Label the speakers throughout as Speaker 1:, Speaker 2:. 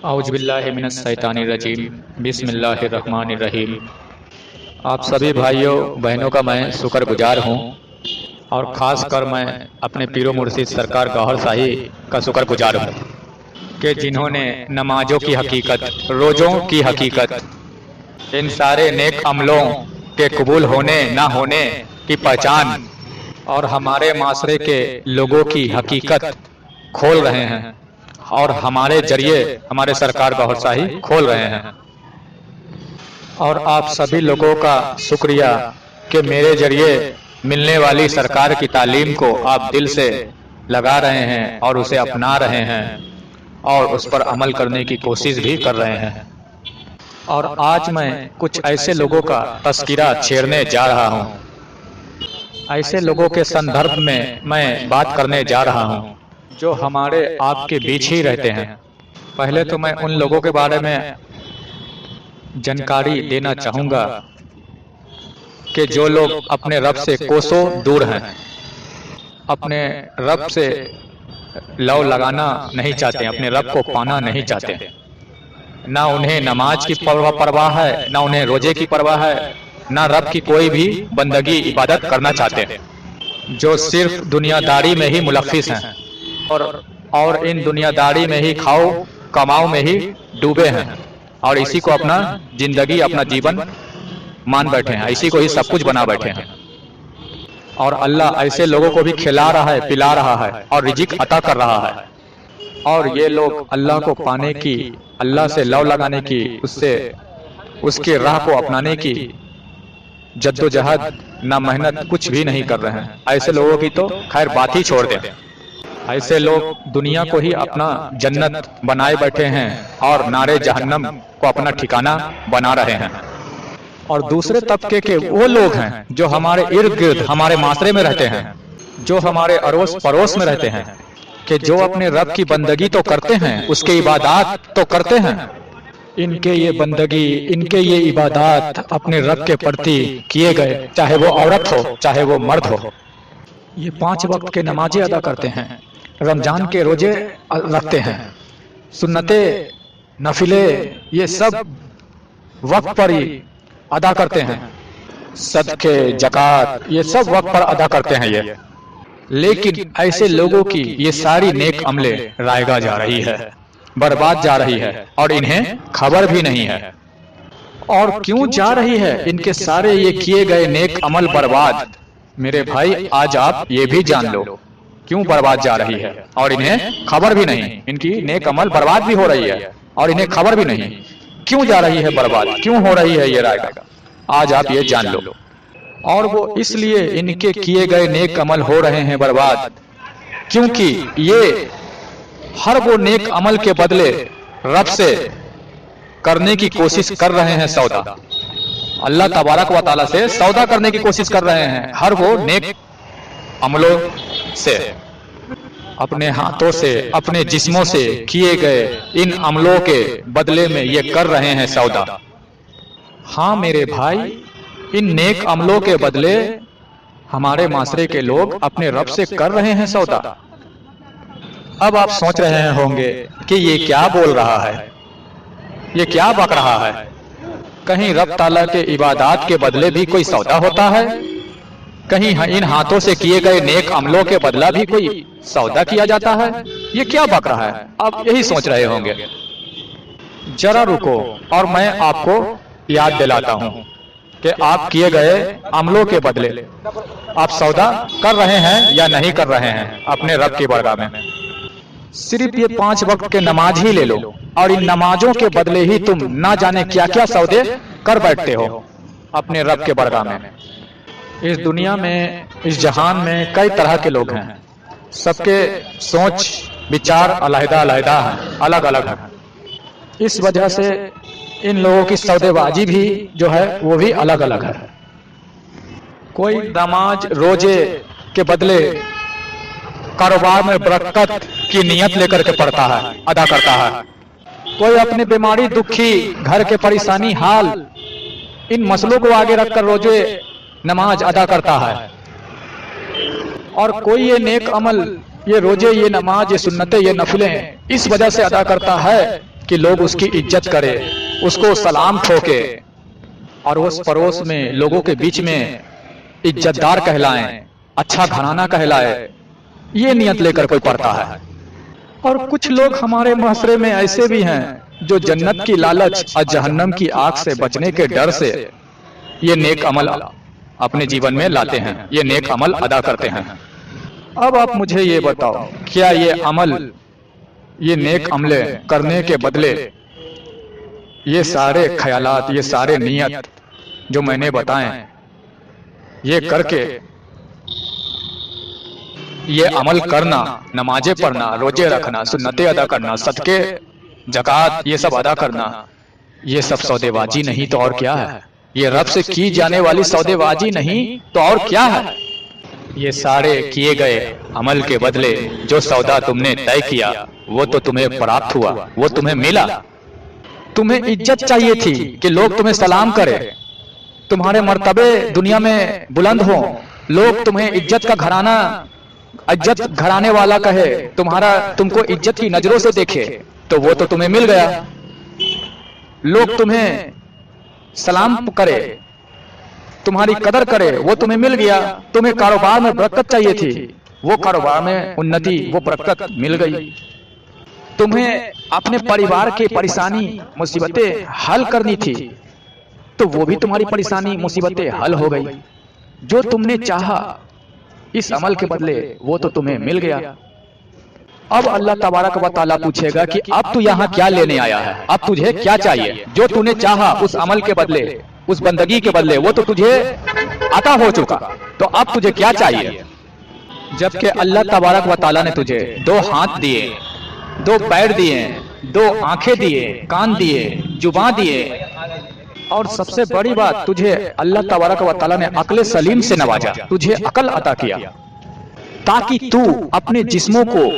Speaker 1: اعوذ باللہ من الشیطان الرجیم بسم اللہ الرحمن الرحیم۔ آپ سبھی بھائیوں بہنوں کا میں شکر گزار ہوں، اور خاص کر میں اپنے پیر و مرشد سرکار گوہر شاہی کا شکر گزار ہوں کہ جنہوں نے نمازوں کی حقیقت، روزوں کی حقیقت، ان سارے نیک عملوں کے قبول ہونے نہ ہونے کی پہچان اور ہمارے معاشرے کے لوگوں کی حقیقت کھول رہے ہیں، اور ہمارے ذریعے ہمارے سرکار گوہر شاہی کھول رہے ہیں۔ اور آپ سبھی لوگوں کا شکریہ کہ میرے ذریعے ملنے والی سرکار کی تعلیم کو آپ دل سے لگا رہے ہیں اور اسے اپنا رہے ہیں اور اس پر عمل کرنے کی کوشش بھی کر رہے ہیں۔ اور آج میں کچھ ایسے لوگوں کا تذکرہ چھیڑنے جا رہا ہوں، ایسے لوگوں کے سندربھ میں بات کرنے جا رہا ہوں جو ہمارے آپ کے بیچ ہی رہتے ہیں۔ پہلے تو میں ان لوگوں کے بارے میں جانکاری دینا چاہوں گا کہ جو لوگ اپنے رب سے کوسوں دور ہیں، اپنے رب سے لو لگانا نہیں چاہتے، اپنے رب کو پانا نہیں چاہتے، نہ انہیں نماز کی پرواہ ہے، نہ انہیں روزے کی پرواہ ہے، نہ رب کی کوئی بھی بندگی عبادت کرنا چاہتے، جو صرف دنیا داری میں ہی ملوث ہیں اور ان دنیا داری میں ہی کھاؤ کماؤ میں ہی ڈوبے ہیں، اور اسی کو اپنا زندگی اپنا جیون مان بیٹھے ہیں، اسی کو ہی سب کچھ بنا بیٹھے ہیں۔ اور اللہ ایسے لوگوں کو بھی کھلا رہا ہے، پلا رہا ہے اور رزق عطا کر رہا ہے، اور یہ لوگ اللہ کو پانے کی، اللہ سے لو لگانے کی، اس کے راہ کو اپنانے کی جد و جہد نہ محنت کچھ بھی نہیں کر رہے ہیں۔ ایسے لوگوں کی تو خیر بات ہی چھوڑ دیں، ایسے لوگ دنیا کو ہی اپنا جنت بنائے بیٹھے ہیں اور نارے جہنم کو اپنا ٹھکانہ بنا رہے ہیں۔ اور دوسرے طبقے کے وہ لوگ ہیں جو ہمارے ارد گرد ہمارے معاشرے میں رہتے ہیں، جو ہمارے اڑوس پڑوس میں رہتے ہیں، کہ جو اپنے رب کی بندگی تو کرتے ہیں، اس کے عبادات تو کرتے ہیں، ان کے یہ بندگی، ان کے یہ عبادات اپنے رب کے پرتی کیے گئے، چاہے وہ عورت ہو چاہے وہ مرد ہو، یہ 5 وقت کے نمازیں ادا کرتے ہیں، رمضان کے روزے رکھتے ہیں، سنتیں نفلے یہ سب وقت پر ہی ادا کرتے ہیں، صدقے زکوٰۃ یہ سب وقت پر ادا کرتے ہیں یہ، لیکن ایسے لوگوں کی یہ ساری نیک عملیں رائگاں جا رہی ہے، برباد جا رہی ہے، اور انہیں خبر بھی نہیں ہے۔ اور کیوں جا رہی ہے ان کے سارے یہ کیے گئے نیک عمل برباد؟ میرے بھائی آج آپ یہ بھی جان لو کیوں برباد جا رہی ہے، اور انہیں خبر بھی نہیں، ان کی نیک عمل برباد بھی ہو رہی ہے اور انہیں خبر بھی نہیں، کیوں جا رہی ہے برباد، کیوں ہو رہی ہے یہ رائے، آج آپ یہ جان لو۔ اور وہ اس لیے ان کے کیے گئے نیک عمل ہو رہے ہیں برباد کیونکہ یہ ہر وہ نیک عمل کے بدلے رب سے کرنے کی کوشش کر رہے ہیں سودا، اللہ تبارک و تعالیٰ سے سودا کرنے کی کوشش کر رہے ہیں، ہر وہ نیک عملوں سے، اپنے ہاتھوں سے، اپنے جسموں سے کیے گئے ان عملوں کے بدلے میں یہ کر رہے ہیں سودا۔ ہاں میرے بھائی، ان نیک عملوں کے بدلے ہمارے معاشرے کے لوگ اپنے رب سے کر رہے ہیں سودا۔ اب آپ سوچ رہے ہوں گے کہ یہ کیا بول رہا ہے، یہ کیا بک رہا ہے، کہیں رب تعالیٰ کے عبادات کے بدلے بھی کوئی سودا ہوتا ہے؟ کہیں ان ہاتھوں سے کیے گئے نیک عملوں کے بدلہ بھی کوئی سودا کیا جاتا ہے؟ یہ کیا بک رہا ہے؟ آپ یہی سوچ رہے ہوں گے۔ ذرا رکو اور میں آپ کو یاد دلاتا ہوں کہ آپ کیے گئے عملوں کے بدلے آپ سودا کر رہے ہیں یا نہیں کر رہے ہیں اپنے رب کی بارگاہ میں۔ صرف یہ 5 وقت کے نماز ہی لے لو، اور ان نمازوں کے بدلے ہی تم نہ جانے کیا کیا سودے کر بیٹھتے ہو اپنے رب کے بارگاہ میں۔ اس دنیا میں، اس جہان میں کئی طرح کے لوگ ہیں، سب کے سوچ بچار علیحدہ علیحدہ ہیں، الگ الگ ہیں، اس وجہ سے ان لوگوں کی سودے بازی بھی جو ہے وہ بھی الگ الگ ہے۔ کوئی نماز روزے کے بدلے کاروبار میں برکت کی نیت لے کر کے پڑھتا ہے، ادا کرتا ہے، کوئی اپنے بیماری دکھی گھر کے پریشانی حال ان مسئلوں کو آگے رکھ کر روزے نماز ادا کرتا ہے، اور کوئی یہ نیک عمل، یہ روزے، یہ نماز، یہ سنتیں، یہ نفلیں اس وجہ سے ادا کرتا ہے کہ لوگ اس کی عزت کرے، اس کو سلام ٹھوکے اور اس پڑوس میں لوگوں کے بیچ میں عزت دار کہلائیں، اچھا گھرانہ کہلائے، یہ نیت لے کر کوئی پڑھتا ہے۔ اور کچھ لوگ ہمارے معاشرے میں ایسے بھی ہیں جو جنت کی لالچ اور جہنم کی آگ سے بچنے کے ڈر سے یہ نیک عمل اپنے جیون میں لاتے ہیں، یہ نیک عمل ادا کرتے ہیں۔ اب آپ مجھے یہ بتاؤ، کیا یہ عمل، یہ نیک عملے کرنے کے بدلے یہ سارے خیالات، یہ سارے نیت جو میں نے بتائیں، یہ کر کے یہ عمل کرنا، نمازیں پڑھنا، روزے رکھنا، سنتیں ادا کرنا، صدقے، زکوٰۃ، یہ سب ادا کرنا، یہ سب سودے بازی نہیں تو اور کیا ہے؟ یہ رب سے کی جانے والی سودے بازی نہیں تو اور کیا ہے؟ یہ سارے کیے گئے عمل کے بدلے جو سودا تم نے طے کیا وہ تو تمہیں پراپت ہوا، وہ تمہیں ملا۔ تمہیں عزت چاہیے تھی کہ لوگ تمہیں سلام کرے، تمہارے مرتبے دنیا میں بلند ہوں، لوگ تمہیں عزت کا گھرانہ، عزت گھرانے والا کہے، تم کو عزت کی نظروں سے دیکھے، تو وہ تو تمہیں مل گیا۔ لوگ تمہیں سلام کرے، تمہاری قدر کرے، وہ تمہیں مل گیا۔ تمہیں کاروبار میں برکت چاہیے تھی، وہ کاروبار میں انتی، وہ برکت مل گئی۔ تمہیں اپنے پریوار کی پریشانی، مصیبتیں حل کرنی تھی، تو وہ بھی تمہاری پریشانی، مصیبتیں حل ہو گئی۔ جو تم نے چاہا اس عمل کے بدلے وہ تو تمہیں مل گیا۔ اب اللہ تبارک و تعالیٰ پوچھے گا کہ اب تو یہاں کیا لینے آیا ہے، اب تجھے کیا چاہیے؟ جو تو نے چاہا اس عمل کے بدلے، اس بندگی کے بدلے، وہ تو تجھے عطا ہو چکا، تو اب تجھے کیا چاہیے؟ جبکہ اللہ تبارک و تعالیٰ نے تجھے 2 ہاتھ دیے، 2 پیر دیے، 2 آنکھیں دیے، کان دیے، زبان دیے، اور سب سے بڑی بات، تجھے اللہ تبارک و تعالیٰ نے عقل سلیم سے نوازا، تجھے عقل عطا کیا، تاکہ تو اپنے جسموں کو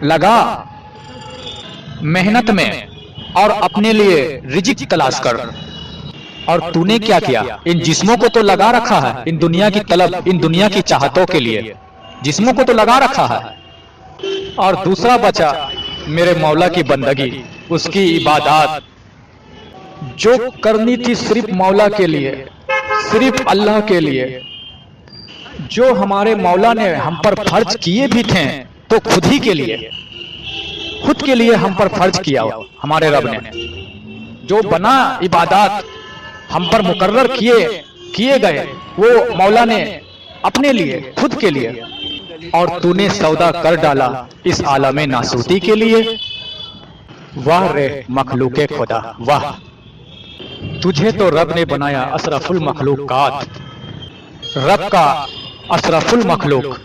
Speaker 1: لگا محنت میں اور اپنے لیے رزق تلاش کر۔ اور تو نے کیا کیا؟ ان جسموں کو تو لگا رکھا ہے ان دنیا کی طلب، ان دنیا کی چاہتوں کے لیے، جسموں کو تو لگا رکھا ہے، اور دوسرا بچا میرے مولا کی بندگی، اس کی عبادات جو کرنی تھی صرف مولا کے لیے، صرف اللہ کے لیے، جو ہمارے مولا نے ہم پر فرض کیے بھی تھے تو خود ہی کے لیے، خود کے لیے ہم پر فرض کیا ہمارے رب نے، جو بنا عبادات ہم پر مقرر کیے گئے وہ مولا نے اپنے لیے، خود کے لیے، اور تو نے سودا کر ڈالا اس عالم ناسوتی کے لیے۔ واہ رے مخلوق خدا، واہ، تجھے تو رب نے بنایا اشرف المخلوقات، رب کا اشرف المخلوق،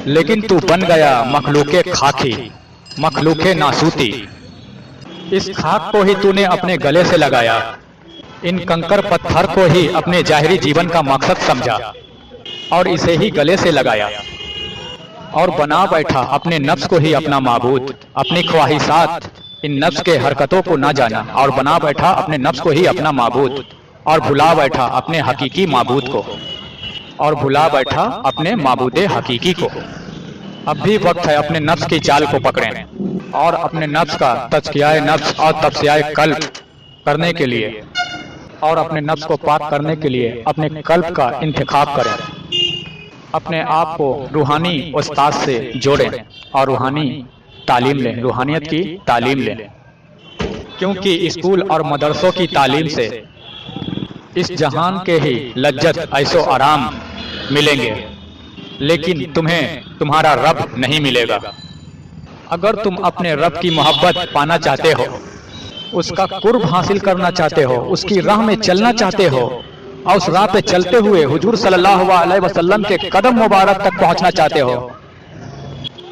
Speaker 1: لیکن تو بن گیا مخلوق خاکی، مخلوق ناسوتی۔ اس خاک کو ہی تو نے اپنے گلے سے لگایا، ان کنکر پتھر کو ہی اپنے ظاہری جیون کا مقصد سمجھا اور اسے ہی گلے سے لگایا، اور بنا بیٹھا اپنے نفس کو ہی اپنا معبود، اپنی خواہشات، ان نفس کے حرکتوں کو نہ جانا، اور بنا بیٹھا اپنے نفس کو ہی اپنا معبود، اور بھلا بیٹھا اپنے حقیقی معبود کو، اور بھلا بیٹھا اپنے معبود حقیقی کو۔ اب بھی وقت ہے اپنے نفس کی چال کو پکڑیں اور اپنے نفس کا تزکیہ نفس اور تفسیہ قلب کرنے کے لیے، اور اپنے نفس کو پاک کرنے کے لیے اپنے قلب کا انتخاب کریں، اپنے آپ کو روحانی استاد سے جوڑیں اور روحانی تعلیم لیں، روحانیت کی تعلیم لیں، کیونکہ اسکول اور مدرسوں کی تعلیم سے اس جہان کے ہی لذت، عیش و آرام ملیں گے، لیکن تمہیں تمہارا رب نہیں ملے گا۔ اگر تم اپنے رب کی محبت پانا چاہتے ہو، اس کا قرب حاصل کرنا چاہتے ہو، اس کی راہ میں چلنا چاہتے ہو، اور اس راہ پہ چلتے ہوئے حضور صلی اللہ علیہ وسلم کے قدم مبارک تک پہنچنا چاہتے ہو،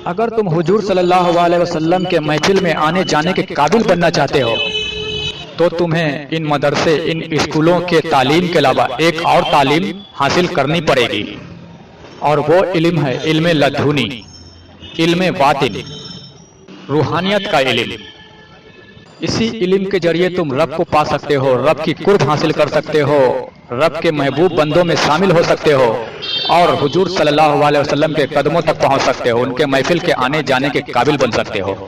Speaker 1: اگر تم حضور صلی اللہ علیہ وسلم کے محفل میں آنے جانے کے قابل بننا چاہتے ہو، تو تمہیں ان مدرسے، ان اسکولوں کے تعلیم کے علاوہ ایک اور تعلیم حاصل کرنی پڑے گی، اور وہ علم ہے علم لدھونی، علم باطن، روحانیت کا علم۔ اسی علم کے ذریعے تم رب کو پا سکتے ہو، رب کی قرب حاصل کر سکتے ہو، رب کے محبوب بندوں میں شامل ہو سکتے ہو، اور حضور صلی اللہ علیہ وسلم کے قدموں تک پہنچ سکتے ہو، ان کے محفل کے آنے جانے کے قابل بن سکتے ہو۔